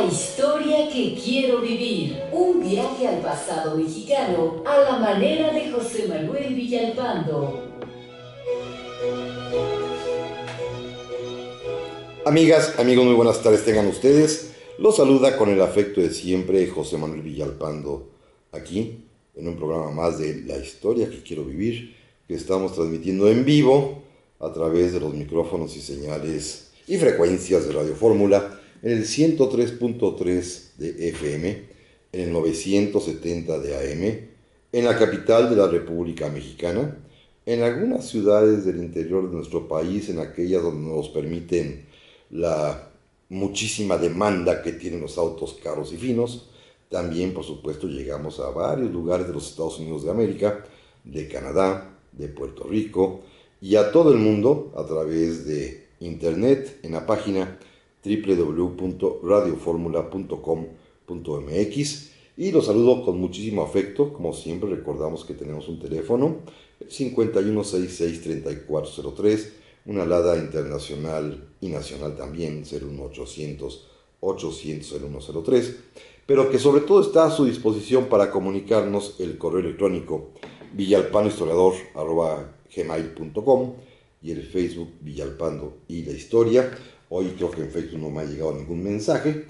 La historia que quiero vivir. Un viaje al pasado mexicano a la manera de José Manuel Villalpando. Amigas, amigos, muy buenas tardes tengan ustedes. Los saluda con el afecto de siempre José Manuel Villalpando, aquí en un programa más de La historia que quiero vivir, que estamos transmitiendo en vivo a través de los micrófonos y señales y frecuencias de Radio Fórmula en el 103.3 de FM, en el 970 de AM, en la capital de la República Mexicana, en algunas ciudades del interior de nuestro país, en aquellas donde nos permiten la muchísima demanda que tienen los autos caros y finos. También, por supuesto, llegamos a varios lugares de los Estados Unidos de América, de Canadá, de Puerto Rico y a todo el mundo a través de internet en la página www.radioformula.com.mx. Y los saludo con muchísimo afecto. Como siempre, recordamos que tenemos un teléfono 5166-3403, una alada internacional y nacional también, 01800-800-0103, pero que sobre todo está a su disposición para comunicarnos el correo electrónico villalpandohistoriador@gmail.com y el Facebook Villalpando y la Historia. Hoy creo que en Facebook no me ha llegado ningún mensaje,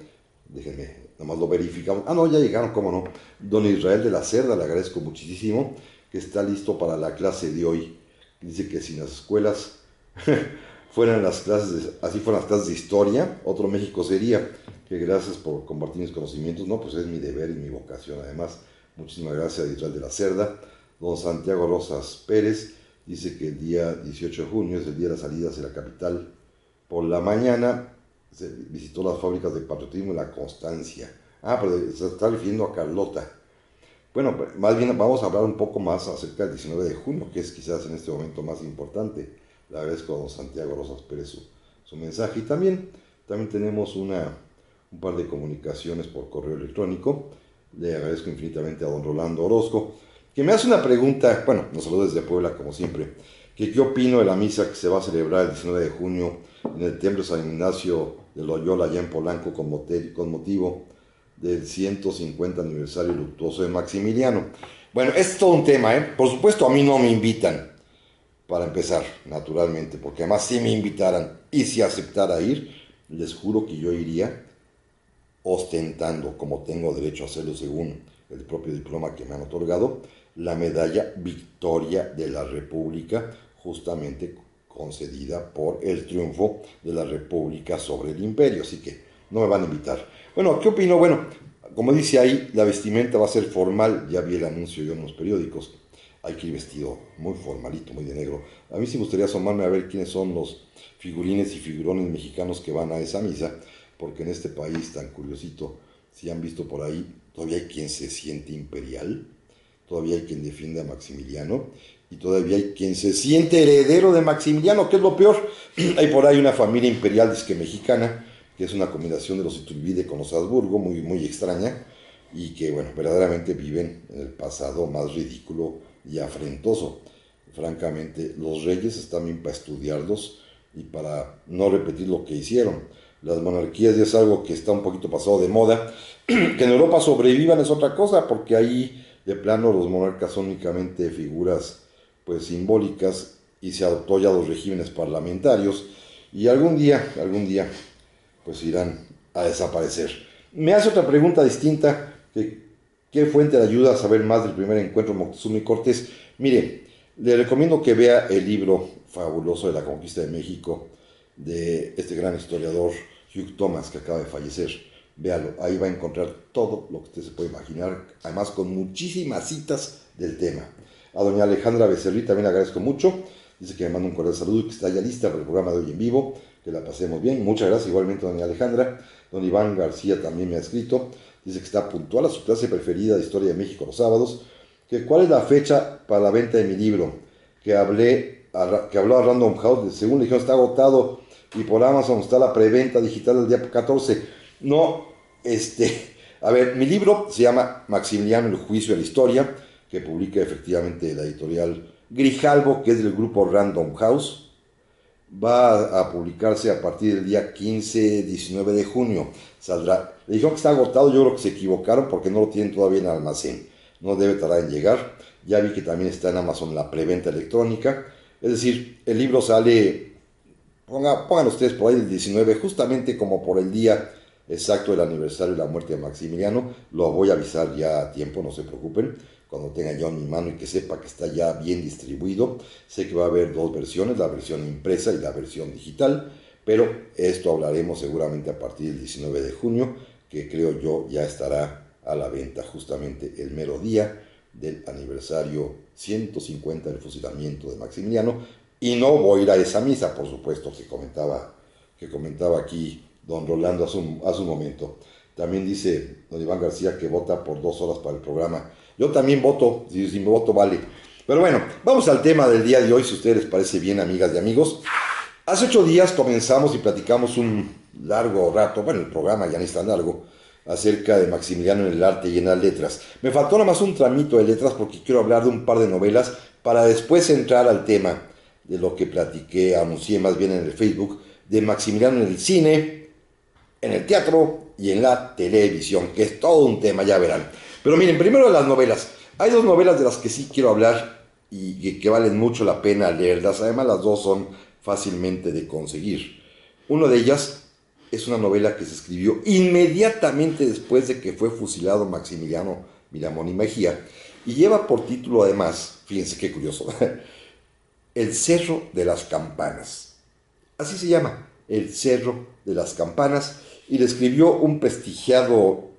déjenme, nomás lo verificamos. No, ya llegaron, cómo no. Don Israel de la Cerda, le agradezco muchísimo, que está listo para la clase de hoy. Dice que si las escuelas fueran las clases, así fueran las clases de historia, otro México sería. Que gracias por compartir mis conocimientos. No, pues es mi deber y mi vocación además. Muchísimas gracias a Israel de la Cerda. Don Santiago Rosas Pérez dice que el día 18 de junio es el día de la salida hacia la capital. Por la mañana se visitó las fábricas de Patriotismo y La Constancia. Pero se está refiriendo a Carlota. Bueno, más bien vamos a hablar un poco más acerca del 19 de junio, que es quizás en este momento más importante. Le agradezco a don Santiago Rosas Pérez su mensaje. Y también tenemos un par de comunicaciones por correo electrónico. Le agradezco infinitamente a don Rolando Orozco, que me hace una pregunta. Bueno, nos saluda desde Puebla, como siempre. ¿Qué opino de la misa que se va a celebrar el 19 de junio en el Templo San Ignacio de Loyola, allá en Polanco, con motivo del 150 aniversario luctuoso de Maximiliano? Bueno, es todo un tema, ¿eh? Por supuesto, a mí no me invitan, para empezar, naturalmente, porque además si me invitaran y si aceptara ir, les juro que yo iría ostentando, como tengo derecho a hacerlo según el propio diploma que me han otorgado, la medalla Victoria de la República, justamente concedida por el triunfo de la República sobre el Imperio, así que no me van a invitar. Bueno, ¿qué opino? Bueno, como dice ahí, la vestimenta va a ser formal, ya vi el anuncio yo en los periódicos, hay que ir vestido muy formalito, muy de negro. A mí sí me gustaría asomarme a ver quiénes son los figurines y figurones mexicanos que van a esa misa, porque en este país tan curiosito, si han visto por ahí, todavía hay quien se siente imperial, todavía hay quien defiende a Maximiliano, y todavía hay quien se siente heredero de Maximiliano, que es lo peor. Hay por ahí una familia imperial disque mexicana, que es una combinación de los Iturbide con los Habsburgo, muy, muy extraña, y que, bueno, verdaderamente viven en el pasado más ridículo y afrentoso. Francamente, los reyes están bien para estudiarlos y para no repetir lo que hicieron. Las monarquías ya es algo que está un poquito pasado de moda. Que en Europa sobrevivan es otra cosa, porque ahí de plano los monarcas son únicamente figuras pues simbólicas y se adoptó ya los regímenes parlamentarios y algún día pues irán a desaparecer. Me hace otra pregunta distinta, ¿qué fuente le ayuda a saber más del primer encuentro Moctezuma y Cortés? Mire, le recomiendo que vea el libro fabuloso de la conquista de México de este gran historiador Hugh Thomas, que acaba de fallecer. Véalo, ahí va a encontrar todo lo que usted se puede imaginar, además con muchísimas citas del tema. A doña Alejandra Becerril también le agradezco mucho, dice que me manda un cordial saludo y que está ya lista para el programa de hoy en vivo, que la pasemos bien. Muchas gracias igualmente, doña Alejandra. Don Iván García también me ha escrito, dice que está puntual a su clase preferida de Historia de México los sábados, que cuál es la fecha para la venta de mi libro, que habló a Random House, según le dijeron está agotado, y por Amazon está la preventa digital del día 14. No, a ver, mi libro se llama Maximiliano, el juicio de la historia, que publica efectivamente la editorial Grijalbo, que es del grupo Random House. va a publicarse a partir del día 15-19 de junio. Saldrá. Le dijeron que está agotado, yo creo que se equivocaron porque no lo tienen todavía en almacén. No debe tardar en llegar. Ya vi que también está en Amazon la preventa electrónica. Es decir, el libro sale, pongan ustedes por ahí el 19, justamente como por el día exacto del aniversario de la muerte de Maximiliano. Lo voy a avisar ya a tiempo, no se preocupen, cuando tenga yo en mi mano y que sepa que está ya bien distribuido. Sé que va a haber dos versiones, la versión impresa y la versión digital, pero esto hablaremos seguramente a partir del 19 de junio, que creo yo ya estará a la venta justamente el mero día del aniversario 150 del fusilamiento de Maximiliano. Y no voy a ir a esa misa, por supuesto, que comentaba aquí don Rolando hace un momento. También dice don Iván García que vota por 2 horas para el programa. Yo también voto, si mi voto vale. Pero bueno, vamos al tema del día de hoy, si a ustedes les parece bien, amigas y amigos. Hace 8 días comenzamos y platicamos un largo rato, bueno, el programa ya no es tan largo, acerca de Maximiliano en el arte y en las letras. Me faltó nada más un tramito de letras porque quiero hablar de un par de novelas para después entrar al tema de lo que platiqué, anuncié más bien en el Facebook, de Maximiliano en el cine, en el teatro y en la televisión, que es todo un tema, ya verán. Pero miren, primero de las novelas. Hay 2 novelas de las que sí quiero hablar y que valen mucho la pena leerlas. Además, las 2 son fácilmente de conseguir. Una de ellas es una novela que se escribió inmediatamente después de que fue fusilado Maximiliano Miramón y Mejía y lleva por título además, fíjense qué curioso, El Cerro de las Campanas. Así se llama, El Cerro de las Campanas, y le escribió un prestigiado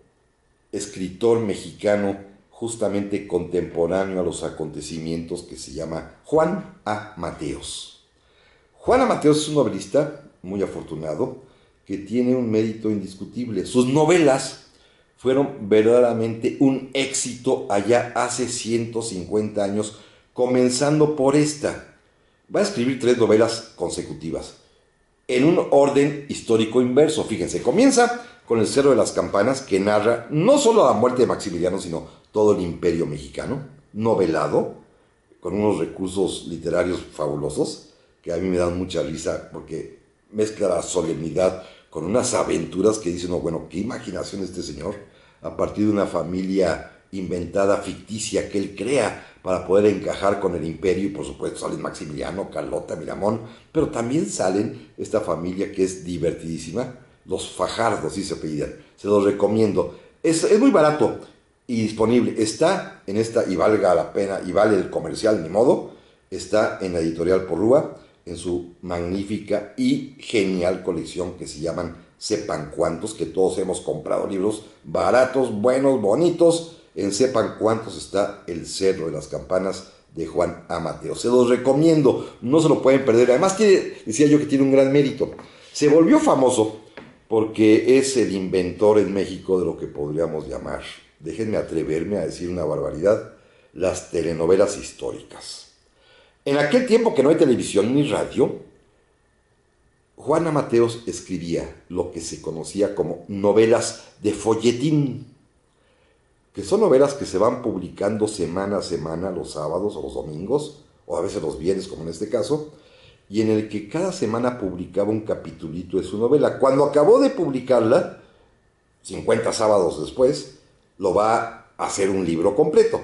escritor mexicano justamente contemporáneo a los acontecimientos que se llama Juan A. Mateos. Juan A. Mateos es un novelista muy afortunado que tiene un mérito indiscutible. Sus novelas fueron verdaderamente un éxito allá hace 150 años, comenzando por esta. Va a escribir 3 novelas consecutivas, en un orden histórico inverso. Fíjense, comienza con El Cerro de las Campanas, que narra no solo la muerte de Maximiliano, sino todo el imperio mexicano, novelado, con unos recursos literarios fabulosos, que a mí me dan mucha risa, porque mezcla la solemnidad con unas aventuras que dice uno, bueno, qué imaginación este señor, a partir de una familia inventada, ficticia, que él crea para poder encajar con el imperio. Y por supuesto salen Maximiliano, Carlota, Miramón, pero también salen esta familia que es divertidísima, los Fajardos, sí se apellidan. Se los recomiendo, es muy barato y disponible, está en esta, y valga la pena, y vale el comercial, ni modo, está en la editorial Porrúa, en su magnífica y genial colección que se llaman Sepan Cuántos, que todos hemos comprado libros baratos, buenos, bonitos. En Sepan Cuántos está El Cerro de las Campanas de Juan A. Mateos. Se los recomiendo, no se lo pueden perder. Además, decía yo que tiene un gran mérito. Se volvió famoso porque es el inventor en México de lo que podríamos llamar, déjenme atreverme a decir una barbaridad, las telenovelas históricas. En aquel tiempo que no hay televisión ni radio, Juan A. Mateos escribía lo que se conocía como novelas de folletín, que son novelas que se van publicando semana a semana, los sábados o los domingos, o a veces los viernes, como en este caso, y en el que cada semana publicaba un capitulito de su novela. Cuando acabó de publicarla, 50 sábados después, lo va a hacer un libro completo.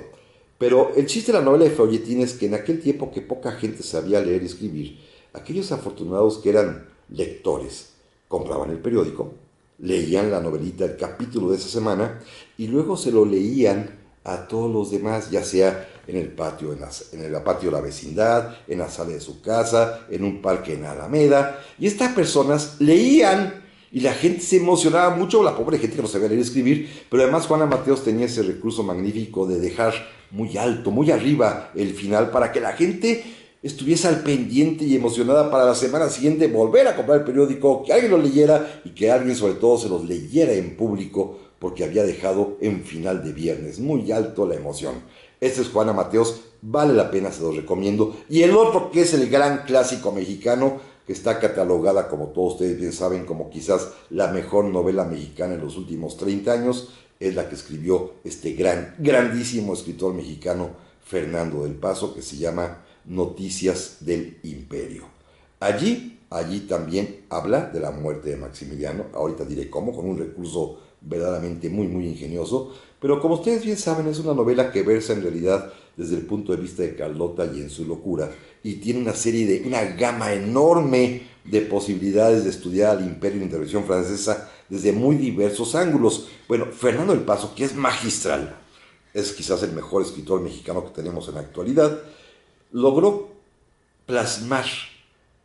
Pero el chiste de la novela de folletín es que en aquel tiempo que poca gente sabía leer y escribir, aquellos afortunados que eran lectores compraban el periódico, leían la novelita, el capítulo de esa semana, y luego se lo leían a todos los demás, ya sea en el patio, en el patio de la vecindad, en la sala de su casa, en un parque en Alameda, y estas personas leían, y la gente se emocionaba mucho, la pobre gente que no sabía leer y escribir, pero además Juan A. Mateos tenía ese recurso magnífico de dejar muy alto, muy arriba el final, para que la gente estuviese al pendiente y emocionada para la semana siguiente volver a comprar el periódico, que alguien lo leyera y que alguien sobre todo se los leyera en público, porque había dejado en final de viernes muy alto la emoción. Este es Juan A. Mateos, vale la pena, se los recomiendo. Y el otro, que es el gran clásico mexicano, que está catalogada, como todos ustedes bien saben, como quizás la mejor novela mexicana en los últimos 30 años, es la que escribió este grandísimo escritor mexicano, Fernando del Paso, que se llama Noticias del Imperio. Allí Allí también habla de la muerte de Maximiliano, ahorita diré cómo, con un recurso verdaderamente muy, muy ingenioso, pero como ustedes bien saben, es una novela que versa en realidad desde el punto de vista de Carlota y en su locura, y tiene una gama enorme de posibilidades de estudiar al imperio y la intervención francesa desde muy diversos ángulos. Bueno, Fernando del Paso, que es magistral, es quizás el mejor escritor mexicano que tenemos en la actualidad, logró plasmar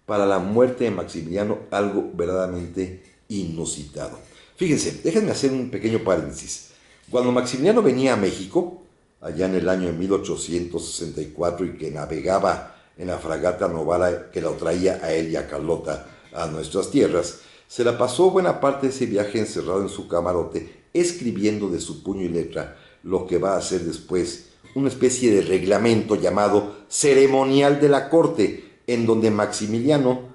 para la muerte de Maximiliano algo verdaderamente inusitado. Fíjense, déjenme hacer un pequeño paréntesis. Cuando Maximiliano venía a México, allá en el año de 1864, y que navegaba en la fragata Novara que lo traía a él y a Carlota a nuestras tierras, se la pasó buena parte de ese viaje encerrado en su camarote, escribiendo de su puño y letra lo que va a ser después una especie de reglamento llamado Ceremonial de la Corte, en donde Maximiliano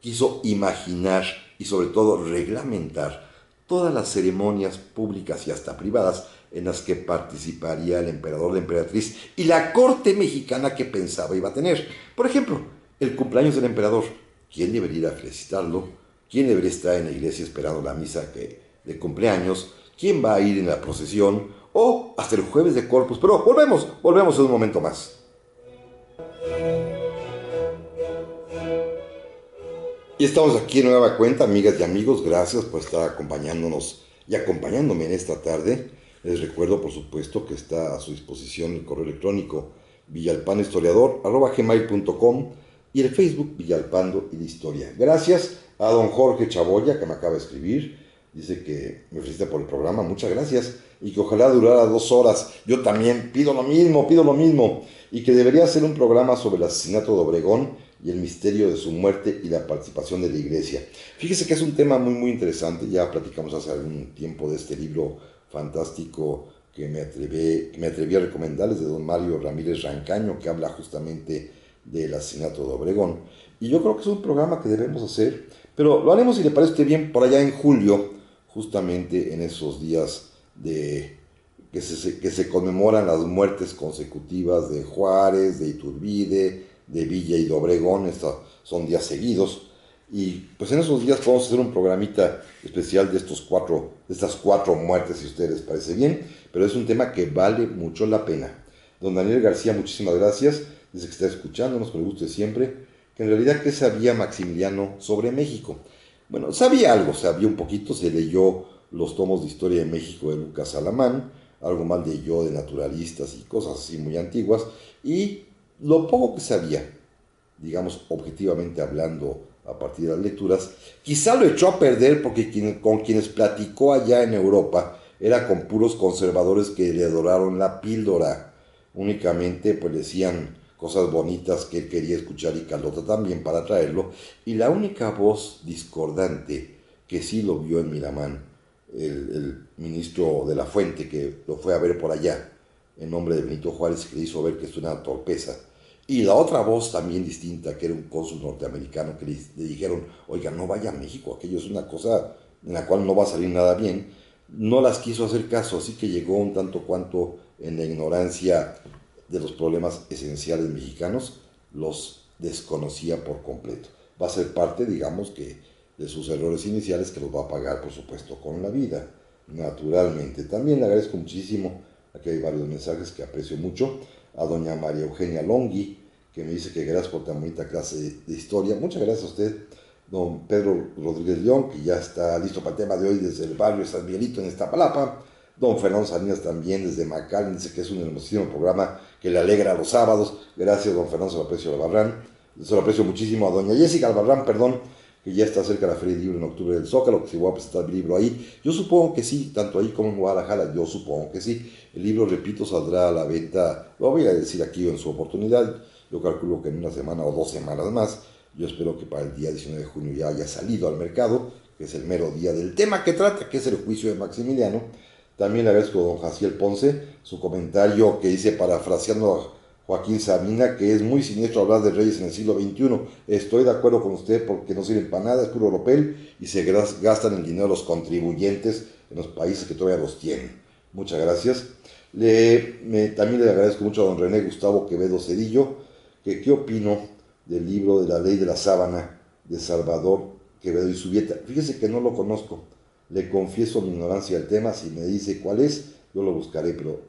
quiso imaginar y sobre todo reglamentar todas las ceremonias públicas y hasta privadas en las que participaría el emperador, la emperatriz y la corte mexicana que pensaba iba a tener. Por ejemplo, el cumpleaños del emperador. ¿Quién debería ir a felicitarlo? ¿Quién debería estar en la iglesia esperando la misa de cumpleaños? ¿Quién va a ir en la procesión? O hasta el jueves de Corpus. Pero volvemos en un momento más. Y estamos aquí en nueva cuenta, amigas y amigos. Gracias por estar acompañándonos y acompañándome en esta tarde. Les recuerdo, por supuesto, que está a su disposición el correo electrónico villalpanohistoriador@gmail.com y el Facebook Villalpando y la Historia. Gracias a don Jorge Chaboya, que me acaba de escribir. Dice que me felicita por el programa. Muchas gracias. Y que ojalá durara 2 horas. Yo también pido lo mismo. Y que debería ser un programa sobre el asesinato de Obregón y el misterio de su muerte y la participación de la iglesia. Fíjese que es un tema muy, muy interesante. Ya platicamos hace algún tiempo de este libro fantástico que me atreví a recomendarles, de don Mario Ramírez Rancaño, que habla justamente del asesinato de Obregón. Y yo creo que es un programa que debemos hacer, pero lo haremos, si le parece usted bien, por allá en julio, justamente en esos días que se conmemoran las muertes consecutivas de Juárez, de Iturbide, de Villa y de Obregón. Estos son días seguidos, y pues en esos días podemos hacer un programita especial de estas 4 muertes, si a ustedes les parece bien, pero es un tema que vale mucho la pena. Don Daniel García, muchísimas gracias, dice que está escuchándonos con el gusto de siempre, que en realidad, ¿qué sabía Maximiliano sobre México? Bueno, sabía algo, sabía un poquito, se leyó los tomos de historia de México de Lucas Alamán, algo más leyó de naturalistas y cosas así muy antiguas, y lo poco que sabía, digamos objetivamente hablando, a partir de las lecturas, quizá lo echó a perder porque con quienes platicó allá en Europa era con puros conservadores que le adoraron la píldora. Únicamente pues le decían cosas bonitas que él quería escuchar, y Carlota también, para atraerlo, y la única voz discordante que sí lo vio en Miramán, el ministro de la Fuente, que lo fue a ver por allá en nombre de Benito Juárez, que le hizo ver que esto era una torpeza. Y la otra voz también distinta, que era un cónsul norteamericano, que le dijeron: oiga, no vaya a México, aquello es una cosa en la cual no va a salir nada bien. No las quiso hacer caso, así que llegó un tanto cuanto en la ignorancia de los problemas esenciales mexicanos, los desconocía por completo. Va a ser parte, digamos, que de sus errores iniciales, que los va a pagar, por supuesto, con la vida, naturalmente. También le agradezco muchísimo, aquí hay varios mensajes que aprecio mucho, a doña María Eugenia Longhi, que me dice que gracias por tan bonita clase de historia. Muchas gracias a usted. Don Pedro Rodríguez León, que ya está listo para el tema de hoy desde el barrio San Miguelito en Iztapalapa. Don Fernando Salinas también desde McAllen, dice que es un hermosísimo programa que le alegra los sábados. Gracias, don Fernando, se lo aprecio Albarrán. Se lo aprecio muchísimo a doña Jessica Albarrán, que ya está cerca de la Feria del Libro en octubre del Zócalo, que si voy a presentar mi libro ahí. Yo supongo que sí, tanto ahí como en Guadalajara, yo supongo que sí. El libro, repito, saldrá a la venta, lo voy a decir aquí en su oportunidad, yo calculo que en una semana o 2 semanas más. Yo espero que para el día 19 de junio ya haya salido al mercado, que es el mero día del tema que trata, que es el juicio de Maximiliano. También le agradezco a don Jaciel Ponce su comentario, que dice, parafraseando a Joaquín Sabina, que es muy siniestro hablar de reyes en el siglo XXI. Estoy de acuerdo con usted, porque no sirven para nada, es puro ropel, y se gastan el dinero de los contribuyentes en los países que todavía los tienen. Muchas gracias. También le agradezco mucho a don René Gustavo Quevedo Cedillo, que qué opino del libro de la ley de la sábana, de Salvador Quevedo y Subieta. Fíjese que no lo conozco, le confieso mi ignorancia del tema, si me dice cuál es, yo lo buscaré, pero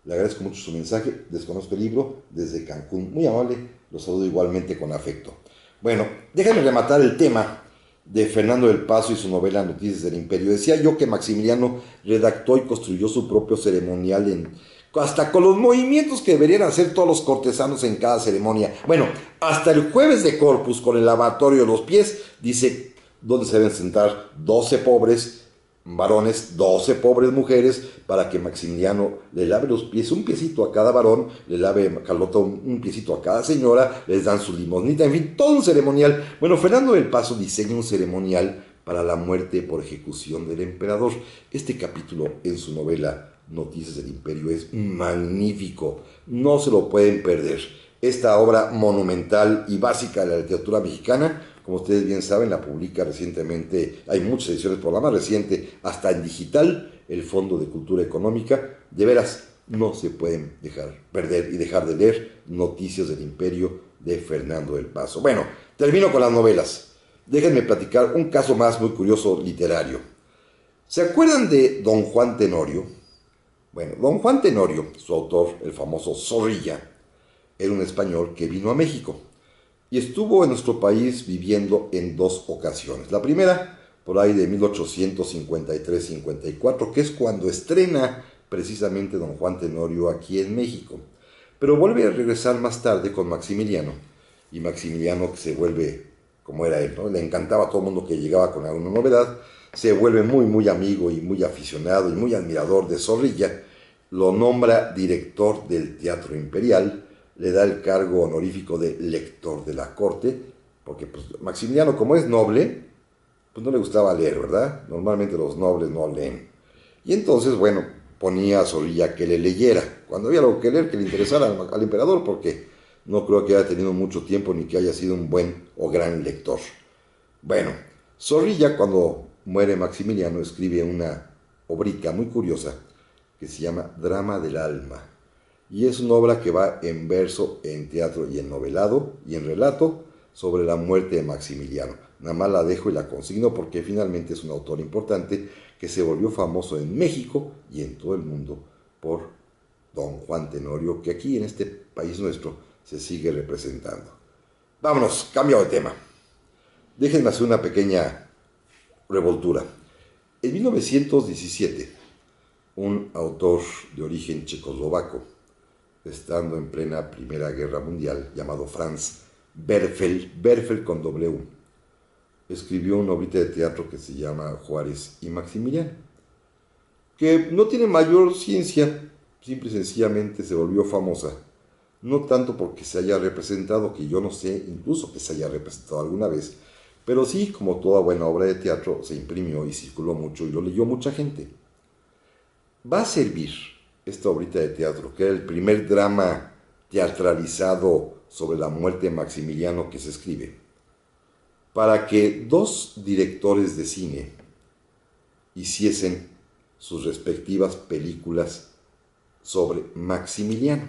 le agradezco mucho su mensaje, desconozco el libro, desde Cancún, muy amable, lo saludo igualmente con afecto. Bueno, déjenme rematar el tema de Fernando del Paso y su novela Noticias del Imperio. Decía yo que Maximiliano redactó y construyó su propio ceremonial hasta con los movimientos que deberían hacer todos los cortesanos en cada ceremonia. Bueno, hasta el jueves de Corpus, con el lavatorio de los pies, dice dónde se deben sentar 12 pobres varones, 12 pobres mujeres, para que Maximiliano le lave los pies, un piecito a cada varón, le lave Carlota un piecito a cada señora, les dan su limosnita, en fin, todo un ceremonial. Bueno, Fernando del Paso diseña un ceremonial para la muerte por ejecución del emperador. Este capítulo en su novela Noticias del Imperio es magnífico, no se lo pueden perder. Esta obra monumental y básica de la literatura mexicana, como ustedes bien saben, la publica recientemente, hay muchas ediciones, por la más reciente, hasta en digital, el Fondo de Cultura Económica. De veras, no se pueden dejar perder y dejar de leer Noticias del Imperio de Fernando del Paso. Bueno, termino con las novelas. Déjenme platicar un caso más muy curioso literario. ¿Se acuerdan de Don Juan Tenorio? Bueno, Don Juan Tenorio, su autor, el famoso Zorrilla, era un español que vino a México y estuvo en nuestro país viviendo en 2 ocasiones. La primera, por ahí de 1853-54, que es cuando estrena precisamente Don Juan Tenorio aquí en México. Pero vuelve a regresar más tarde con Maximiliano, y Maximiliano, que se vuelve, como era él, ¿no? Le encantaba a todo el mundo que llegaba con alguna novedad, se vuelve muy amigo y muy aficionado y muy admirador de Zorrilla, lo nombra director del Teatro Imperial, le da el cargo honorífico de lector de la corte, porque pues, Maximiliano, como es noble, pues no le gustaba leer, ¿verdad? Normalmente los nobles no leen. Y entonces, bueno, ponía a Zorrilla que le leyera, cuando había algo que leer que le interesara al emperador, porque no creo que haya tenido mucho tiempo ni que haya sido un buen o gran lector. Bueno, Zorrilla, cuando muere Maximiliano, escribe una obrita muy curiosa que se llama Drama del Alma. Y es una obra que va en verso, en teatro y en novelado y en relato sobre la muerte de Maximiliano. Nada más la dejo y la consigno porque finalmente es un autor importante que se volvió famoso en México y en todo el mundo por Don Juan Tenorio, que aquí en este país nuestro se sigue representando. Vámonos, cambio de tema. Déjenme hacer una pequeña revoltura. En 1917, un autor de origen checoslovaco, estando en plena Primera Guerra Mundial, llamado Franz Werfel con W, escribió una obrita de teatro que se llama Juárez y Maximiliano, que no tiene mayor ciencia, simple y sencillamente se volvió famosa, no tanto porque se haya representado, que yo no sé incluso que se haya representado alguna vez, pero sí, como toda buena obra de teatro, se imprimió y circuló mucho y lo leyó mucha gente. Va a servir esta obrita de teatro, que era el primer drama teatralizado sobre la muerte de Maximiliano que se escribe, para que 2 directores de cine hiciesen sus respectivas películas sobre Maximiliano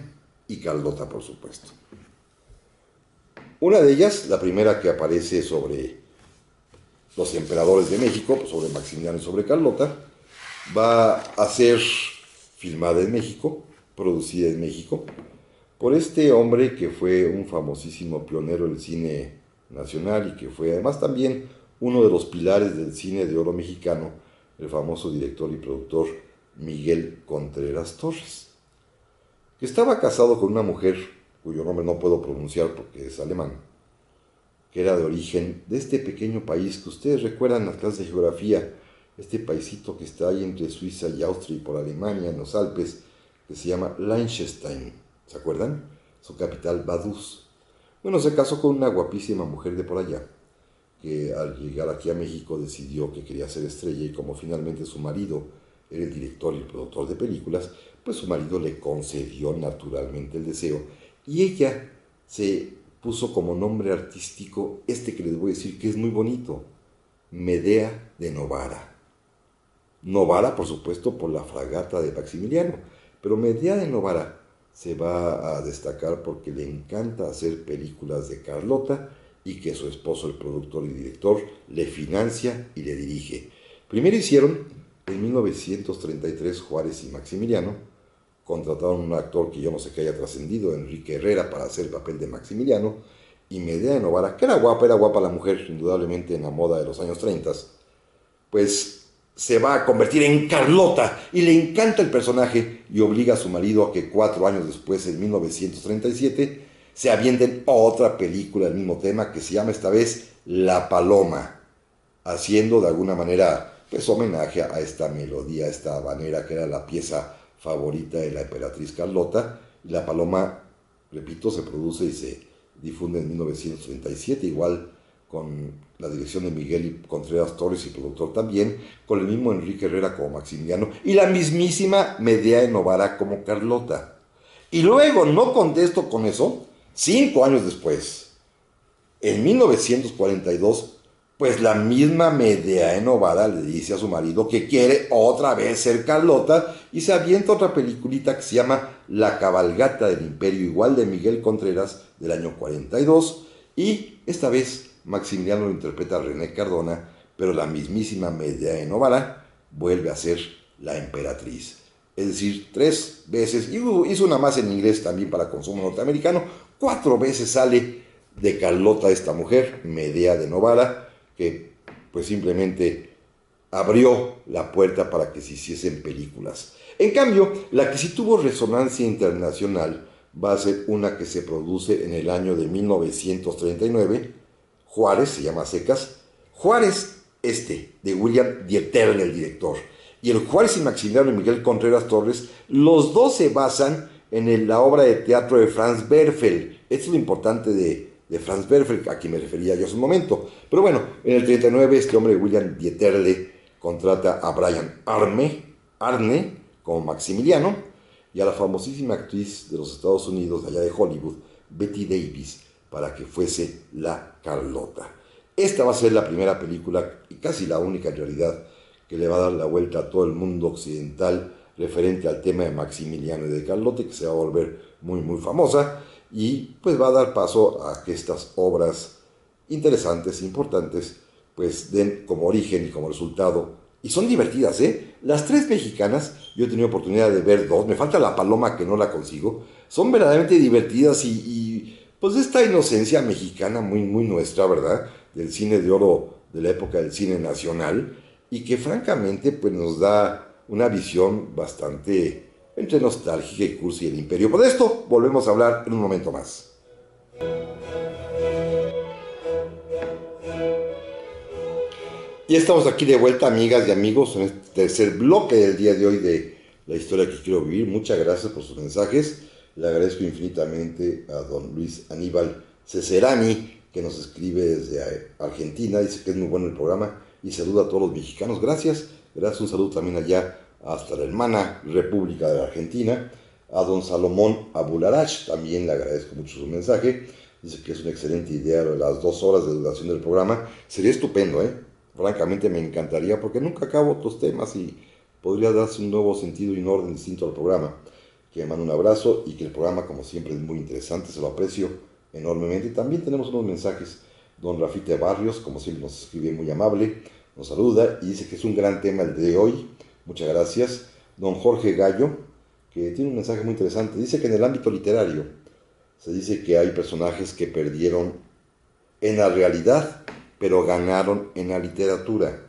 y Carlota, por supuesto. Una de ellas, la primera que aparece sobre los emperadores de México, sobre Maximiliano y sobre Carlota, va a ser filmada en México, producida en México, por este hombre que fue un famosísimo pionero del cine nacional y que fue además también uno de los pilares del cine de oro mexicano, el famoso director y productor Miguel Contreras Torres, que estaba casado con una mujer cuyo nombre no puedo pronunciar porque es alemán, que era de origen de este pequeño país que ustedes recuerdan en las clases de geografía, este paisito que está ahí entre Suiza y Austria y por Alemania, en los Alpes, que se llama Liechtenstein. ¿Se acuerdan? Su capital, Vaduz. Bueno, se casó con una guapísima mujer de por allá, que al llegar aquí a México decidió que quería ser estrella y como finalmente su marido era el director y el productor de películas, pues su marido le concedió naturalmente el deseo y ella se puso como nombre artístico este que les voy a decir que es muy bonito, Medea de Novara. Novara, por supuesto, por la fragata de Maximiliano, pero Medea de Novara se va a destacar porque le encanta hacer películas de Carlota y que su esposo, el productor y director, le financia y le dirige. Primero hicieron, en 1933, Juárez y Maximiliano, contrataron a un actor que yo no sé qué haya trascendido, Enrique Herrera, para hacer el papel de Maximiliano, y Medea de Novara, que era guapa la mujer, indudablemente en la moda de los años 30, pues se va a convertir en Carlota y le encanta el personaje y obliga a su marido a que 4 años después, en 1937, se avienten otra película del mismo tema que se llama esta vez La Paloma, haciendo de alguna manera pues homenaje a esta melodía, a esta habanera que era la pieza favorita de la emperatriz Carlota. Y La Paloma, repito, se produce y se difunde en 1937, igual con la dirección de Miguel Contreras Torres y productor también, con el mismo Enrique Herrera como Maximiliano y la mismísima Medea de Novara como Carlota. Y luego, no contesto con eso, 5 años después, en 1942, pues la misma Medea de Novara le dice a su marido que quiere otra vez ser Carlota y se avienta otra peliculita que se llama La Cabalgata del Imperio, igual de Miguel Contreras, del año 42, y esta vez Maximiliano lo interpreta a René Cardona, pero la mismísima Medea de Novara vuelve a ser la emperatriz. Es decir, 3 veces, hizo una más en inglés también para consumo norteamericano, 4 veces sale de Carlota esta mujer, Medea de Novara, que pues simplemente abrió la puerta para que se hiciesen películas. En cambio, la que sí tuvo resonancia internacional va a ser una que se produce en el año de 1939, Juárez, se llama secas, Juárez de William Dieterle, el director, y el Juárez y Maximiliano y Miguel Contreras Torres, los dos se basan en la obra de teatro de Franz Werfel. Esto es lo importante de Franz Werfel, a quien me refería yo hace un momento. Pero bueno, en el 39 este hombre, William Dieterle, contrata a Brian Arne como Maximiliano y a la famosísima actriz de los Estados Unidos, de allá de Hollywood, Betty Davis, para que fuese la Carlota. Esta va a ser la primera película, y casi la única en realidad, que le va a dar la vuelta a todo el mundo occidental referente al tema de Maximiliano y de Carlota, que se va a volver muy muy famosa, y pues va a dar paso a que estas obras interesantes, importantes, pues den como origen y como resultado, y son divertidas, Las 3 mexicanas, yo he tenido oportunidad de ver 2, me falta La Paloma que no la consigo, son verdaderamente divertidas y pues esta inocencia mexicana muy, muy nuestra, ¿verdad? Del cine de oro de la época del cine nacional, y que francamente pues nos da una visión bastante entre nostálgica y cursi del imperio. Por esto volvemos a hablar en un momento más. Y estamos aquí de vuelta, amigas y amigos, en este tercer bloque del día de hoy de La Historia que Quiero Vivir. Muchas gracias por sus mensajes. Le agradezco infinitamente a don Luis Aníbal Ceserani, que nos escribe desde Argentina. Dice que es muy bueno el programa y saluda a todos los mexicanos. Gracias. Gracias, un saludo también allá hasta la hermana República de la Argentina. A don Salomón Abularach también le agradezco mucho su mensaje. Dice que es una excelente idea lo de las 2 horas de duración del programa. Sería estupendo, Francamente me encantaría, porque nunca acabo otros temas y podría darse un nuevo sentido y un orden distinto al programa. Que me mando un abrazo y que el programa, como siempre, es muy interesante, se lo aprecio enormemente. También tenemos unos mensajes. Don Rafita Barrios, como siempre, nos escribe muy amable, nos saluda y dice que es un gran tema el de hoy. Muchas gracias. Don Jorge Gallo, que tiene un mensaje muy interesante. Dice que en el ámbito literario se dice que hay personajes que perdieron en la realidad, pero ganaron en la literatura,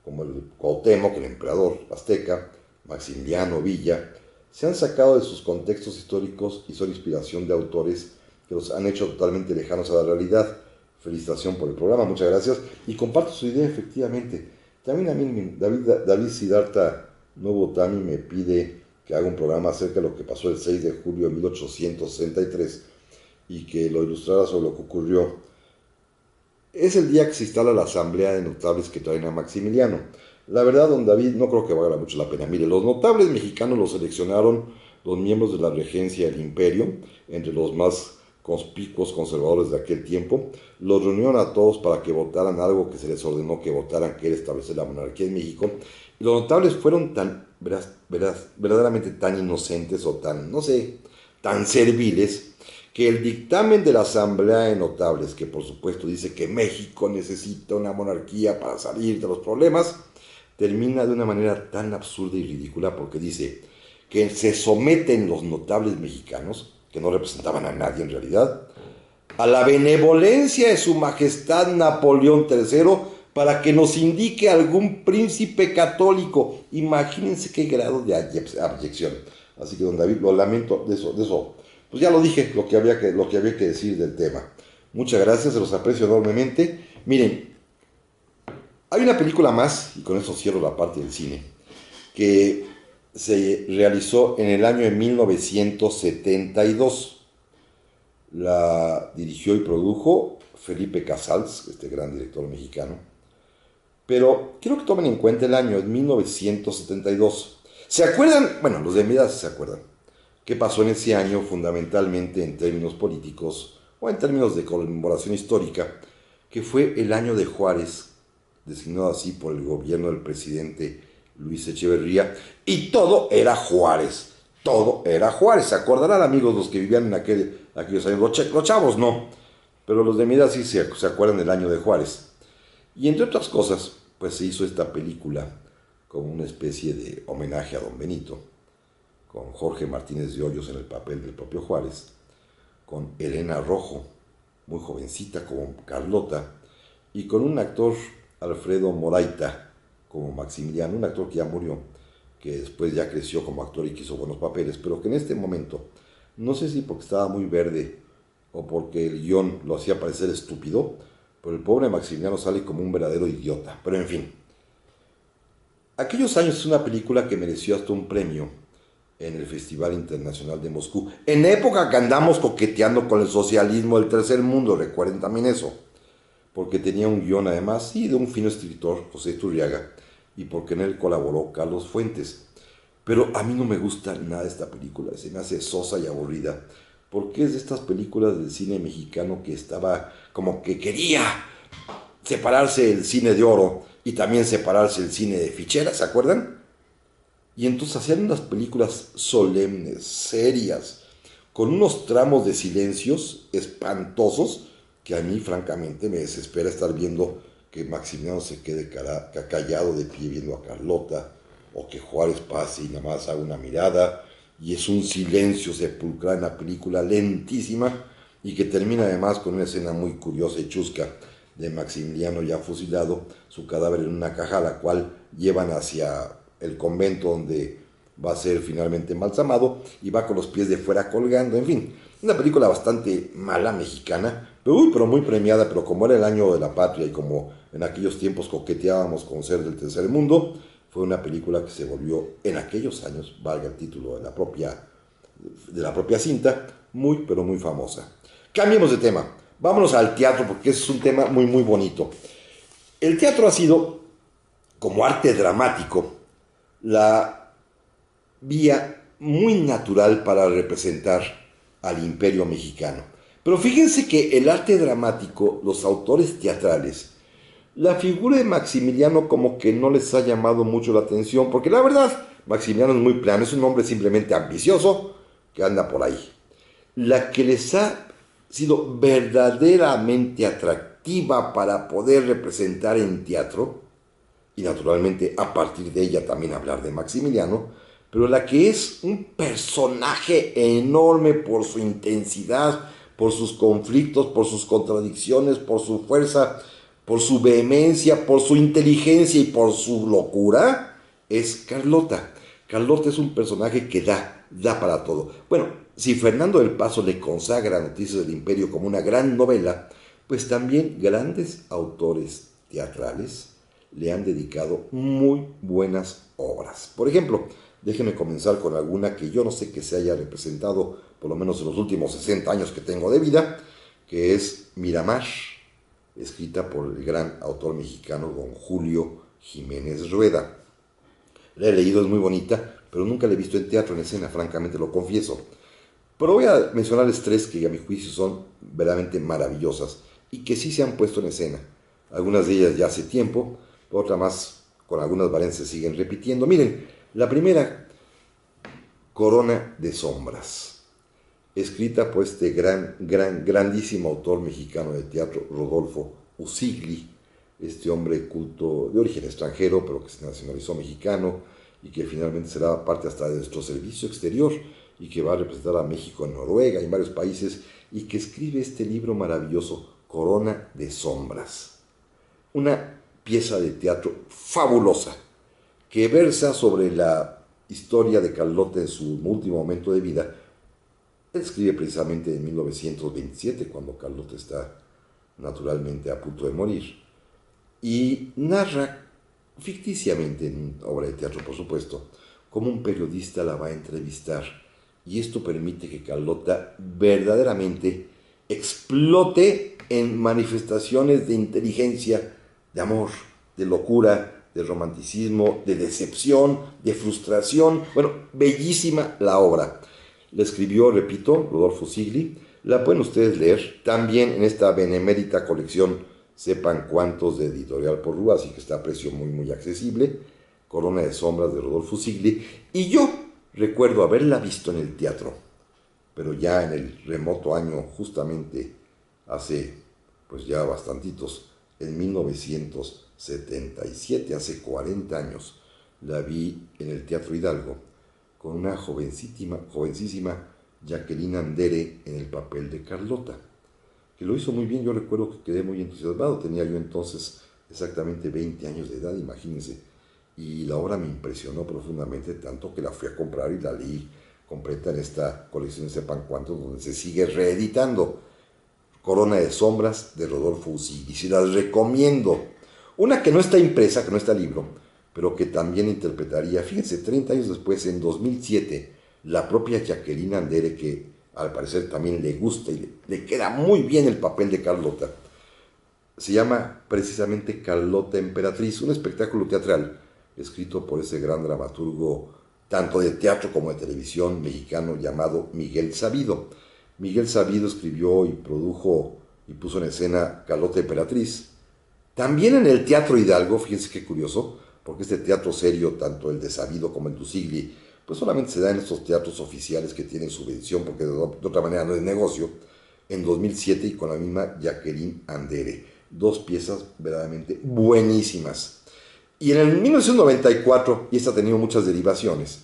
como el Cuauhtémoc, el emperador azteca, Maximiliano Villa. Se han sacado de sus contextos históricos y son inspiración de autores que los han hecho totalmente lejanos a la realidad. Felicitación por el programa, muchas gracias. Y comparto su idea, efectivamente. También a mí David Siddhartha Nuevo Tami me pide que haga un programa acerca de lo que pasó el 6 de julio de 1863 y que lo ilustrara sobre lo que ocurrió. Es el día que se instala la asamblea de notables que traen a Maximiliano. La verdad, don David, no creo que valga mucho la pena. Mire, los notables mexicanos los seleccionaron los miembros de la regencia del imperio, entre los más conspicuos conservadores de aquel tiempo. Los reunieron a todos para que votaran algo que se les ordenó que votaran, que era establecer la monarquía en México. Y los notables fueron verdaderamente tan inocentes o tan, no sé, tan serviles, que el dictamen de la Asamblea de Notables, que por supuesto dice que México necesita una monarquía para salir de los problemas, termina de una manera tan absurda y ridícula porque dice que se someten los notables mexicanos, que no representaban a nadie en realidad, a la benevolencia de su majestad Napoleón III para que nos indique algún príncipe católico. Imagínense qué grado de abyección. Así que, don David, lo lamento de eso. Pues ya lo dije, lo que había que decir del tema. Muchas gracias, se los aprecio enormemente. Miren, hay una película más, y con eso cierro la parte del cine, que se realizó en el año de 1972. La dirigió y produjo Felipe Casals, este gran director mexicano. Pero quiero que tomen en cuenta el año, en 1972. ¿Se acuerdan? Bueno, los de mi edad se acuerdan. ¿Qué pasó en ese año fundamentalmente en términos políticos o en términos de conmemoración histórica? Que fue el año de Juárez, designado así por el gobierno del presidente Luis Echeverría, y todo era Juárez. Todo era Juárez. ¿Se acordarán, amigos, los que vivían en aquellos años? Los chavos no, pero los de mi edad sí se acuerdan del año de Juárez. Y entre otras cosas, pues se hizo esta película como una especie de homenaje a Don Benito, con Jorge Martínez de Hoyos en el papel del propio Juárez, con Elena Rojo, muy jovencita como Carlota, y con un actor, Alfredo Moraita, como Maximiliano, un actor que ya murió, que después ya creció como actor y que hizo buenos papeles, pero que en este momento, no sé si porque estaba muy verde o porque el guión lo hacía parecer estúpido, pero el pobre Maximiliano sale como un verdadero idiota. Pero en fin, aquellos años es una película que mereció hasta un premio en el Festival Internacional de Moscú, en época que andamos coqueteando con el socialismo del tercer mundo, recuerden también eso, porque tenía un guión además, sí, de un fino escritor, José Turriaga, y porque en él colaboró Carlos Fuentes. Pero a mí no me gusta nada esta película, se me hace sosa y aburrida, porque es de estas películas del cine mexicano que estaba como que quería separarse el cine de oro y también separarse el cine de ficheras, ¿se acuerdan? Y entonces hacían unas películas solemnes, serias, con unos tramos de silencios espantosos que a mí francamente me desespera estar viendo que Maximiliano se quede callado de pie viendo a Carlota, o que Juárez pase y nada más haga una mirada, y es un silencio sepulcral en la película lentísima, y que termina además con una escena muy curiosa y chusca de Maximiliano ya fusilado, su cadáver en una caja, la cual llevan hacia el convento donde va a ser finalmente embalsamado, y va con los pies de fuera colgando, en fin, una película bastante mala mexicana, pero muy premiada, pero como era el año de la patria y como en aquellos tiempos coqueteábamos con ser del tercer mundo, fue una película que se volvió en aquellos años, valga el título de la propia cinta, pero muy famosa. Cambiemos de tema, vámonos al teatro porque ese es un tema muy bonito. El teatro ha sido, como arte dramático, la vía muy natural para representar al imperio mexicano. Pero fíjense que el arte dramático, los autores teatrales, la figura de Maximiliano como que no les ha llamado mucho la atención, porque la verdad, Maximiliano es muy plano, es un hombre simplemente ambicioso que anda por ahí. La que les ha sido verdaderamente atractiva para poder representar en teatro, y naturalmente a partir de ella también hablar de Maximiliano, pero la que es un personaje enorme por su intensidad, por sus conflictos, por sus contradicciones, por su fuerza, por su vehemencia, por su inteligencia y por su locura, es Carlota. Carlota es un personaje que da para todo. Bueno, si Fernando del Paso le consagra Noticias del Imperio como una gran novela, pues también grandes autores teatrales le han dedicado muy buenas obras. Por ejemplo, déjenme comenzar con alguna que yo no sé que se haya representado, por lo menos en los últimos 60 años que tengo de vida, que es Miramar, escrita por el gran autor mexicano don Julio Jiménez Rueda. La he leído, es muy bonita, pero nunca la he visto en teatro, en escena, francamente lo confieso. Pero voy a mencionarles tres que a mi juicio son verdaderamente maravillosas y que sí se han puesto en escena. Algunas de ellas ya hace tiempo, otras más con algunas variantes se siguen repitiendo. Miren, la primera, Corona de Sombras. escrita por este grandísimo autor mexicano de teatro, Rodolfo Usigli, este hombre culto de origen extranjero, pero que se nacionalizó mexicano y que finalmente será parte hasta de nuestro servicio exterior y que va a representar a México en Noruega y en varios países, y que escribe este libro maravilloso, Corona de Sombras. Una pieza de teatro fabulosa que versa sobre la historia de Carlota en su último momento de vida. Él escribe precisamente en 1927, cuando Carlota está naturalmente a punto de morir, y narra ficticiamente, en una obra de teatro por supuesto, cómo un periodista la va a entrevistar, y esto permite que Carlota verdaderamente explote en manifestaciones de inteligencia, de amor, de locura, de romanticismo, de decepción, de frustración. Bueno, bellísima la obra. La escribió, repito, Rodolfo Usigli. La pueden ustedes leer también en esta benemérita colección Sepan Cuántos de Editorial Porrúa, así que está a precio muy accesible. Corona de Sombras de Rodolfo Usigli. Y yo recuerdo haberla visto en el teatro, pero ya en el remoto año, justamente hace pues ya bastantitos, en 1977, hace 40 años, la vi en el Teatro Hidalgo con una jovencísima Jacqueline Andere en el papel de Carlota, que lo hizo muy bien. Yo recuerdo que quedé muy entusiasmado, tenía yo entonces exactamente 20 años de edad, imagínense, y la obra me impresionó profundamente, tanto que la fui a comprar y la leí completa en esta colección Sepan Cuántos, donde se sigue reeditando. Corona de Sombras de Rodolfo Usigli, y se las recomiendo. Una que no está impresa, que no está libro, pero que también interpretaría, fíjense, 30 años después, en 2007, la propia Jacqueline Andere, que al parecer también le gusta y le queda muy bien el papel de Carlota. Se llama precisamente Carlota Emperatriz, un espectáculo teatral escrito por ese gran dramaturgo, tanto de teatro como de televisión mexicano, llamado Miguel Sabido. Miguel Sabido escribió y produjo y puso en escena Carlota Emperatriz. También en el Teatro Hidalgo, fíjense qué curioso, porque este teatro serio, tanto el de Sabido como el de Usigli, pues solamente se da en estos teatros oficiales que tienen subvención, porque de otra manera no es negocio, en 2007, y con la misma Jacqueline Andere. Dos piezas verdaderamente buenísimas. Y en el 1994, y esta ha tenido muchas derivaciones,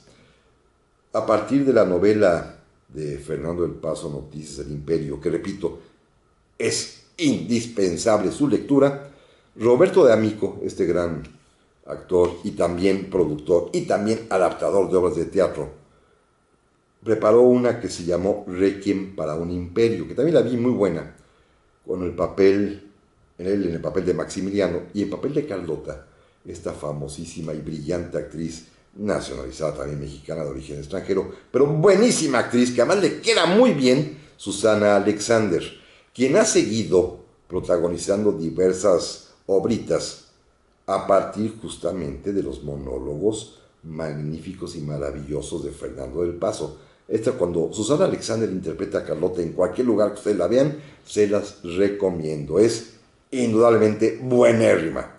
a partir de la novela de Fernando del Paso, Noticias del Imperio, que repito, es indispensable su lectura, Roberto de Amico, este gran actor y también productor y también adaptador de obras de teatro, preparó una que se llamó Requiem para un Imperio, que también la vi muy buena, con el papel, en el papel de Maximiliano y el papel de Carlota, esta famosísima y brillante actriz nacionalizada también mexicana de origen extranjero, pero buenísima actriz, que además le queda muy bien, Susana Alexander, quien ha seguido protagonizando diversas obritas a partir justamente de los monólogos magníficos y maravillosos de Fernando del Paso. Cuando Susana Alexander interpreta a Carlota en cualquier lugar que ustedes la vean, se las recomiendo, es indudablemente buenérrima.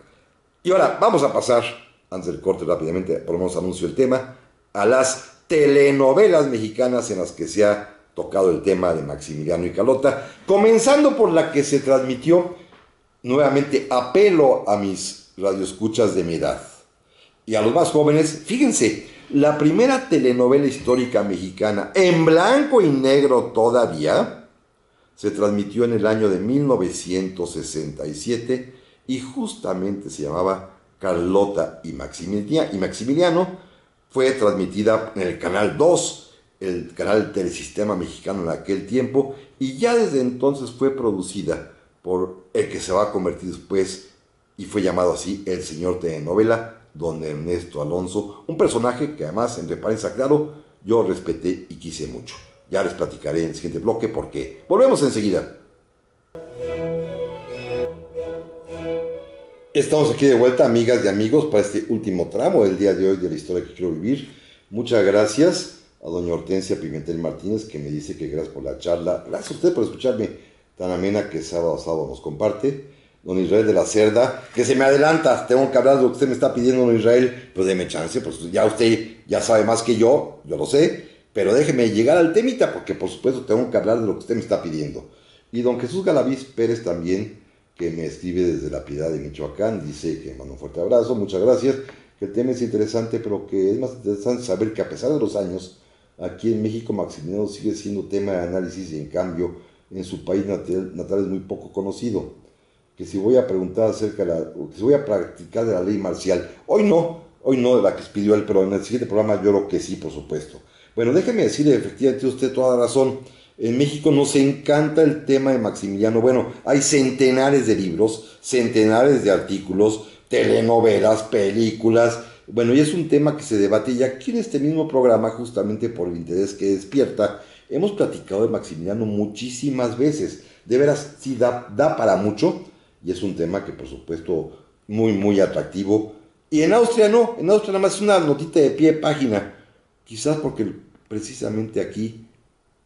Y ahora vamos a pasar, antes del corte rápidamente, por lo menos anuncio el tema, a las telenovelas mexicanas en las que se ha tocado el tema de Maximiliano y Carlota, comenzando por la que se transmitió, nuevamente apelo a mis radioescuchas de mi edad y a los más jóvenes. Fíjense, la primera telenovela histórica mexicana, en blanco y negro todavía, se transmitió en el año de 1967 y justamente se llamaba Carlota y Maximiliano. Fue transmitida en el Canal 2, el canal del Telesistema Mexicano en aquel tiempo, y ya desde entonces fue producida por el que se va a convertir después, y fue llamado así, el señor telenovela, don Ernesto Alonso, un personaje que además, entre paréntesis, claro, yo respeté y quise mucho. Ya les platicaré en el siguiente bloque porque volvemos enseguida. Estamos aquí de vuelta, amigas y amigos, para este último tramo del día de hoy de la historia que quiero vivir. Muchas gracias a doña Hortensia Pimentel Martínez, que me dice que gracias por la charla. Gracias a usted por escucharme tan amena que sábado a sábado nos comparte. Don Israel de la Cerda, que se me adelanta, tengo que hablar de lo que usted me está pidiendo, don Israel, pero deme chance, pues ya usted ya sabe más que yo lo sé. Pero déjeme llegar al temita, porque por supuesto tengo que hablar de lo que usted me está pidiendo. Y don Jesús Galaviz Pérez también, que me escribe desde La Piedad de Michoacán, dice que manda un fuerte abrazo, muchas gracias, que el tema es interesante, pero que es más interesante saber que a pesar de los años, aquí en México Maximiliano sigue siendo tema de análisis y en cambio en su país natal es muy poco conocido. Que si voy a preguntar acerca de que si voy a practicar de la ley marcial, hoy no de la que pidió él, pero en el siguiente programa yo creo que sí, por supuesto. Bueno, déjeme decirle, efectivamente tiene usted toda la razón. En México nos encanta el tema de Maximiliano. Bueno, hay centenares de libros, centenares de artículos, telenovelas, películas. Bueno, y es un tema que se debate y aquí en este mismo programa, justamente por el interés que despierta, hemos platicado de Maximiliano muchísimas veces. De veras, sí da para mucho y es un tema que por supuesto muy, muy atractivo. Y en Austria no, en Austria nada más es una notita de pie de página. Quizás porque precisamente aquí,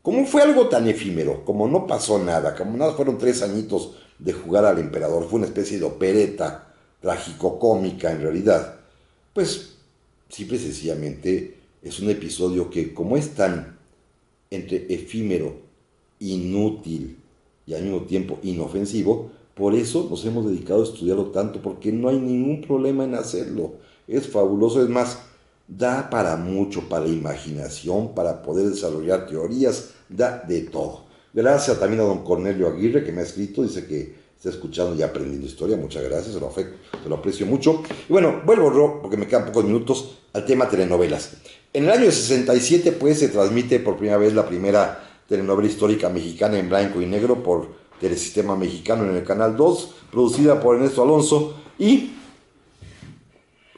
como fue algo tan efímero, como no pasó nada, como nada fueron 3 añitos de jugar al emperador, fue una especie de opereta trágico-cómica en realidad, pues simple y sencillamente es un episodio que como es tan entre efímero, inútil y al mismo tiempo inofensivo, por eso nos hemos dedicado a estudiarlo tanto, porque no hay ningún problema en hacerlo, es fabuloso, es más, da para mucho, para la imaginación, para poder desarrollar teorías, da de todo. Gracias también a don Cornelio Aguirre que me ha escrito, dice que está escuchando y aprendiendo historia, muchas gracias, se lo aprecio mucho. Y bueno, vuelvo, porque me quedan pocos minutos, al tema telenovelas. En el año 67 pues se transmite por primera vez la primera telenovela histórica mexicana en blanco y negro por Telesistema Mexicano en el Canal 2, producida por Ernesto Alonso y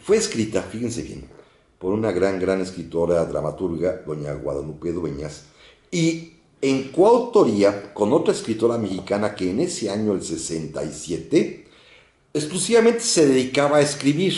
fue escrita, fíjense bien, por una gran escritora, dramaturga, doña Guadalupe Dueñas, y en coautoría con otra escritora mexicana que en ese año, el 67, exclusivamente se dedicaba a escribir,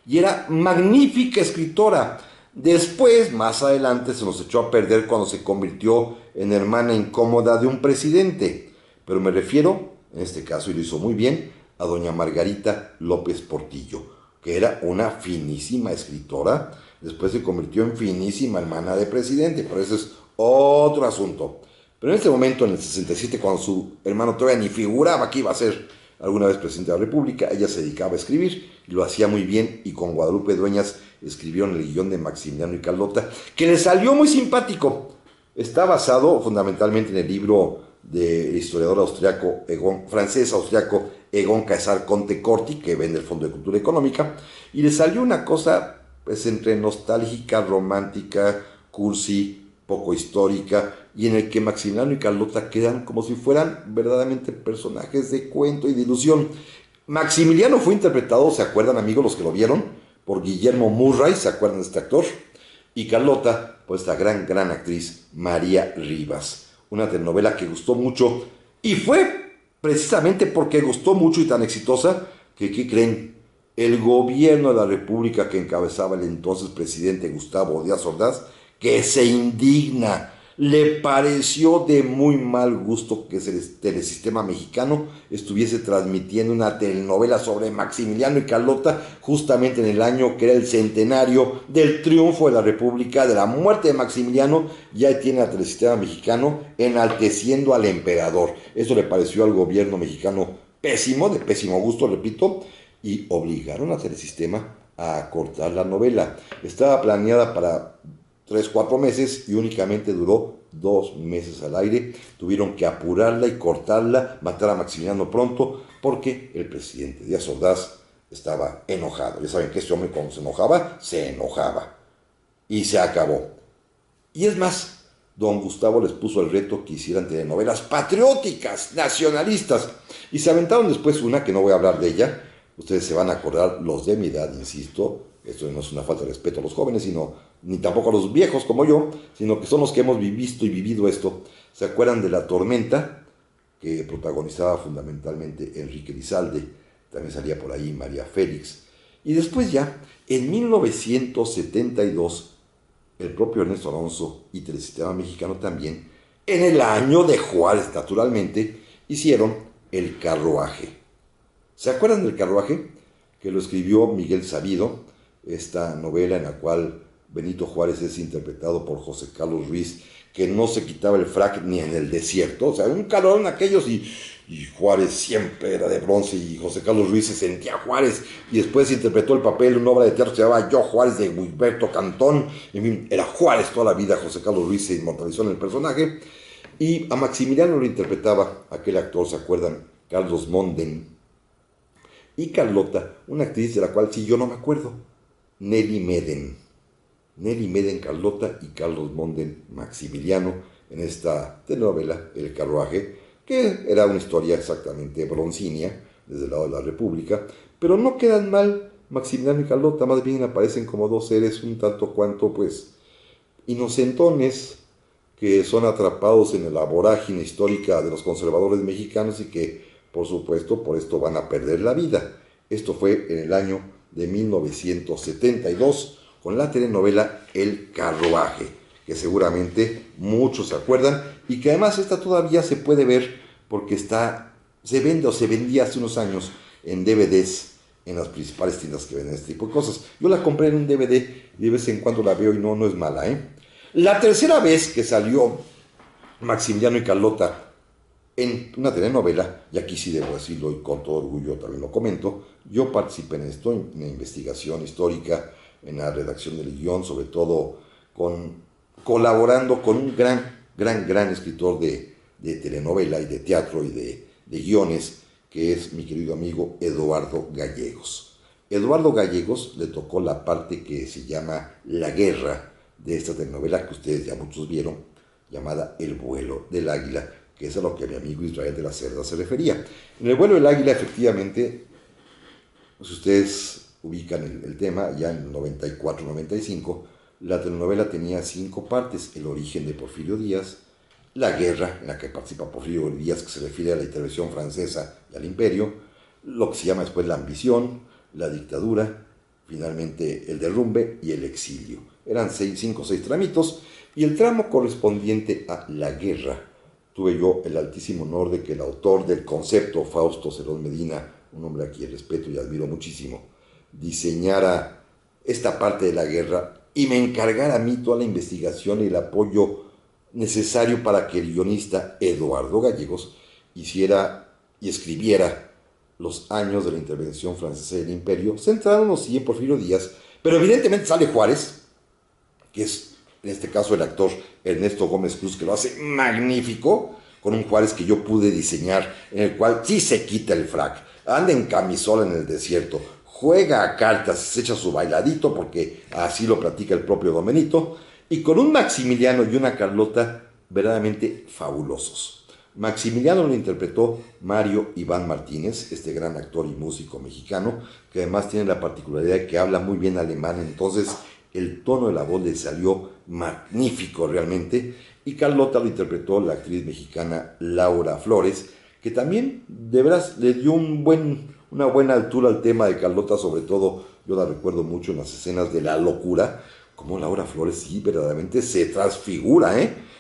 y era magnífica escritora. Después, más adelante, se nos echó a perder cuando se convirtió en hermana incómoda de un presidente, pero me refiero, en este caso, y lo hizo muy bien, a doña Margarita López Portillo, que era una finísima escritora, después se convirtió en finísima hermana de presidente, pero ese es otro asunto. Pero en este momento, en el 67, cuando su hermano todavía ni figuraba que iba a ser alguna vez presidente de la República, ella se dedicaba a escribir, y lo hacía muy bien, y con Guadalupe Dueñas escribieron el guión de Maximiliano y Carlota, que le salió muy simpático. Está basado fundamentalmente en el libro del historiador austriaco, francés-austriaco Egon Caesar Conte Corti, que vende el Fondo de Cultura Económica, y le salió una cosa pues entre nostálgica, romántica, cursi, poco histórica, y en el que Maximiliano y Carlota quedan como si fueran verdaderamente personajes de cuento y de ilusión. Maximiliano fue interpretado, ¿se acuerdan amigos los que lo vieron? Por Guillermo Murray, ¿se acuerdan de este actor? Y Carlota, pues esta gran actriz María Rivas. Una telenovela que gustó mucho y fue precisamente porque gustó mucho y tan exitosa que, ¿qué creen? El gobierno de la República que encabezaba el entonces presidente Gustavo Díaz Ordaz, que se indigna, le pareció de muy mal gusto que el Telesistema Mexicano estuviese transmitiendo una telenovela sobre Maximiliano y Carlota justamente en el año que era el centenario del triunfo de la República, de la muerte de Maximiliano. Ya tiene a Telesistema Mexicano enalteciendo al emperador. Eso le pareció al gobierno mexicano pésimo, de pésimo gusto, repito, y obligaron a Telesistema a cortar la novela. Estaba planeada para 3-4 meses y únicamente duró 2 meses al aire. Tuvieron que apurarla y cortarla, matar a Maximiliano pronto, porque el presidente Díaz Ordaz estaba enojado. Ya saben que este hombre cuando se enojaba. Y se acabó. Y es más, don Gustavo les puso el reto que hicieran telenovelas patrióticas, nacionalistas. Y se aventaron después una, que no voy a hablar de ella. Ustedes se van a acordar, los de mi edad, insisto, esto no es una falta de respeto a los jóvenes, ni tampoco a los viejos como yo, sino que son los que hemos visto y vivido esto. ¿Se acuerdan de La Tormenta? Que protagonizaba fundamentalmente Enrique Lizalde, también salía por ahí María Félix. Y después ya, en 1972, el propio Ernesto Alonso y Telesistema Mexicano también, en el año de Juárez naturalmente, hicieron El Carruaje. ¿Se acuerdan del Carruaje? Que lo escribió Miguel Sabido, esta novela en la cual Benito Juárez es interpretado por José Carlos Ruiz, que no se quitaba el frac ni en el desierto, o sea, un calorón aquellos y Juárez siempre era de bronce y José Carlos Ruiz se sentía Juárez y después interpretó el papel en una obra de teatro que se llamaba Yo Juárez de Gilberto Cantón, en fin, era Juárez toda la vida, José Carlos Ruiz se inmortalizó en el personaje y a Maximiliano lo interpretaba aquel actor, ¿se acuerdan? Carlos Monden y Carlota, una actriz de la cual sí yo no me acuerdo, Nelly Meden, Carlota y Carlos Monden Maximiliano en esta telenovela El Carruaje, que era una historia exactamente broncínea desde el lado de la República, pero no quedan mal Maximiliano y Carlota, más bien aparecen como dos seres un tanto cuanto pues inocentones que son atrapados en la vorágine histórica de los conservadores mexicanos y que por supuesto por esto van a perder la vida. Esto fue en el año de 1972 con la telenovela El Carruaje, que seguramente muchos se acuerdan y que además esta todavía se puede ver porque se vende o se vendía hace unos años en DVDs en las principales tiendas que venden este tipo de cosas. Yo la compré en un DVD y de vez en cuando la veo y no es mala, ¿eh? La tercera vez que salió Maximiliano y Carlota en una telenovela, y aquí sí debo decirlo y con todo orgullo también lo comento, yo participé en esto, en la investigación histórica, en la redacción del guión, sobre todo colaborando con un gran escritor de telenovela y de teatro y de guiones, que es mi querido amigo Eduardo Gallegos. Eduardo Gallegos le tocó la parte que se llama La Guerra de esta telenovela que ustedes ya muchos vieron, llamada El Vuelo del Águila, que es a lo que mi amigo Israel de la Cerda se refería. En El Vuelo del Águila, efectivamente, si ustedes ubican el tema, ya en el 94-95, la telenovela tenía 5 partes: el origen de Porfirio Díaz, la guerra en la que participa Porfirio Díaz, que se refiere a la intervención francesa y al imperio, lo que se llama después la ambición, la dictadura, finalmente el derrumbe y el exilio. Eran 5 o 6 tramitos, y el tramo correspondiente a la guerra, tuve yo el altísimo honor de que el autor del concepto, Fausto Cerón Medina, un hombre a quien respeto y admiro muchísimo, diseñara esta parte de la guerra y me encargara a mí toda la investigación y el apoyo necesario para que el guionista Eduardo Gallegos hiciera y escribiera los años de la intervención francesa del imperio, centrándonos sí en Porfirio Díaz, pero evidentemente sale Juárez, que es en este caso el actor Ernesto Gómez Cruz, que lo hace magnífico, con un Juárez que yo pude diseñar, en el cual sí se quita el frac, anda en camisola en el desierto, juega a cartas, se echa su bailadito, porque así lo platica el propio Don Benito, y con un Maximiliano y una Carlota verdaderamente fabulosos. Maximiliano lo interpretó Mario Iván Martínez, este gran actor y músico mexicano, que además tiene la particularidad de que habla muy bien alemán, entonces el tono de la voz le salió magnífico realmente, y Carlota lo interpretó la actriz mexicana Laura Flores, que también de veras le dio una buena altura al tema de Carlota, sobre todo yo la recuerdo mucho en las escenas de la locura, como Laura Flores sí verdaderamente se transfigura,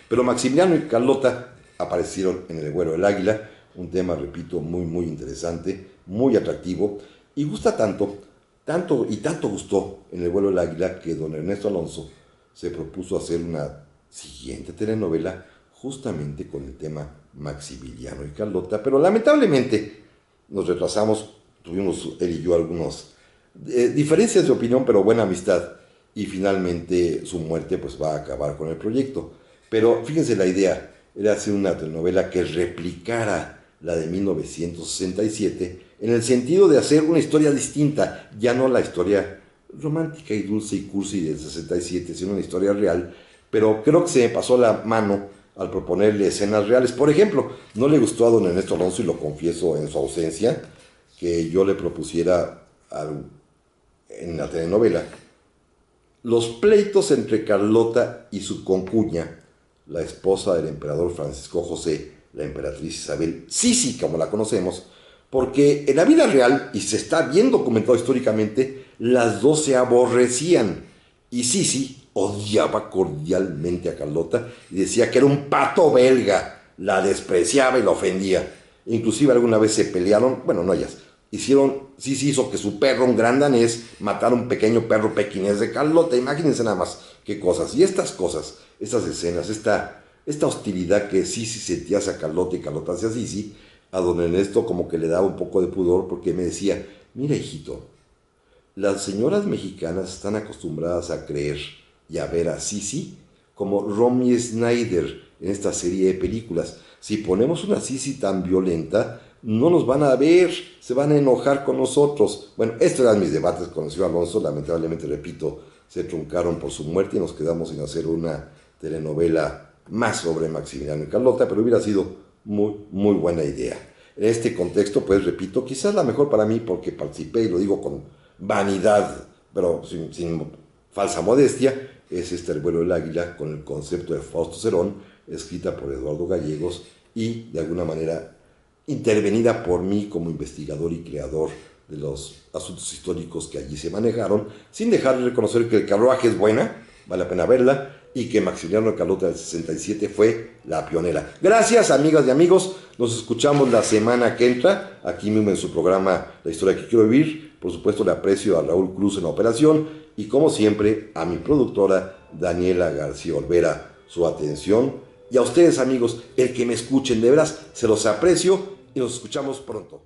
pero Maximiliano y Carlota aparecieron en El Vuelo del Águila, un tema, repito, muy interesante, muy atractivo, y gusta tanto gustó en El Vuelo del Águila que don Ernesto Alonso se propuso hacer una siguiente telenovela justamente con el tema Maximiliano y Carlota, pero lamentablemente nos retrasamos, tuvimos él y yo algunas diferencias de opinión, pero buena amistad, y finalmente su muerte pues va a acabar con el proyecto. Pero fíjense, la idea era hacer una telenovela que replicara la de 1967, en el sentido de hacer una historia distinta, ya no la historia romántica y dulce y cursi del 67, sino una historia real, pero creo que se me pasó la mano al proponerle escenas reales. Por ejemplo, no le gustó a don Ernesto Alonso, y lo confieso en su ausencia, que yo le propusiera en la telenovela los pleitos entre Carlota y su concuña, la esposa del emperador Francisco José, la emperatriz Isabel, Sisi, como la conocemos, porque en la vida real, y se está bien documentado históricamente, las dos se aborrecían, y Sisi odiaba cordialmente a Carlota y decía que era un pato belga, la despreciaba y la ofendía. Inclusive alguna vez se pelearon, bueno, no ellas, hicieron sí se hizo que su perro, un gran danés, matara a un pequeño perro pequinés de Carlota. Imagínense nada más qué cosas. Y estas cosas, estas escenas, esta hostilidad que Sisi sentía hacia Carlota y Carlota hacia Sisi, a don Ernesto como que le daba un poco de pudor porque me decía, mira hijito, las señoras mexicanas están acostumbradas a creer y a ver a Sisi como Romy Schneider en esta serie de películas. Si ponemos una Sisi tan violenta, no nos van a ver, se van a enojar con nosotros. Bueno, estos eran mis debates con el señor Alonso, lamentablemente, repito, se truncaron por su muerte y nos quedamos sin hacer una telenovela más sobre Maximiliano y Carlota, pero hubiera sido muy, muy buena idea. En este contexto, pues repito, quizás la mejor para mí porque participé, y lo digo con vanidad, pero sin falsa modestia, es El vuelo del águila con el concepto de Fausto Cerón, escrita por Eduardo Gallegos y de alguna manera intervenida por mí como investigador y creador de los asuntos históricos que allí se manejaron, sin dejar de reconocer que El carruaje es buena, vale la pena verla, y que Maximiliano Carlota del 67 fue la pionera. Gracias, amigas y amigos, nos escuchamos la semana que entra, aquí mismo en su programa La historia que quiero vivir. Por supuesto, le aprecio a Raúl Cruz en la operación y, como siempre, a mi productora Daniela García Olvera, su atención. Y a ustedes, amigos, el que me escuchen, de veras, se los aprecio y nos escuchamos pronto.